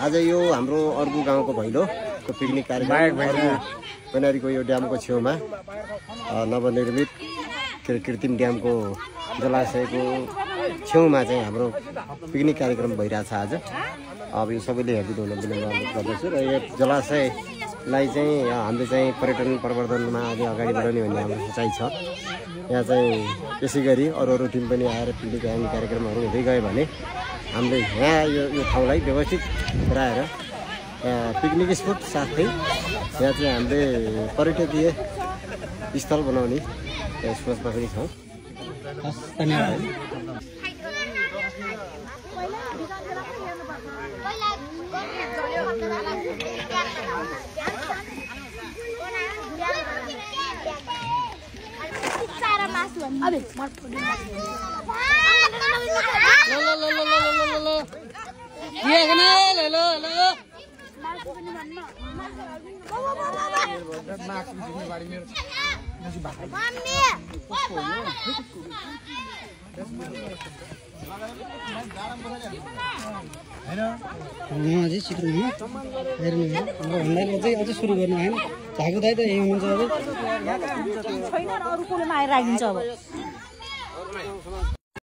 आज यो हाम्रो अर्गु गाउँको भैलोको पिकनिक कार्यक्रम बनारीको यो ड्यामको छेउमा नवनिर्मित कृत्रिम ड्यामको जलाशयको छेउमा चाहिँ हाम्रो पिकनिक कार्यक्रम भइरहेछ आज। अब यो सबैले हेरिदिनु हुन विनम्र गर्दछु र यो जलाशयलाई चाहिँ हामीले चाहिँ पर्यटन प्रवर्धनमा अझै अगाडि बढाउने भन्ने हाम्रो सोचाइ छ। यहाँ चाहिँ त्यसै गरी अरू टिम पनि आएर पिकनिक कार्यक्रमहरू हुँदै गयो भने हामीले यहाँ यो ठाउँलाई व्यवस्थित गराएर पिकनिक स्पोट साथै यहाँ चाहिँ हामीले पर्यटकीय स्थल बनाउने सोचमा पनि छौँ। धन्यवाद। सुरु गर्नु होइन झागु दाइ त यही हुनुहुन्छ अब छैन अरू कोले आएर राखिन्छ अब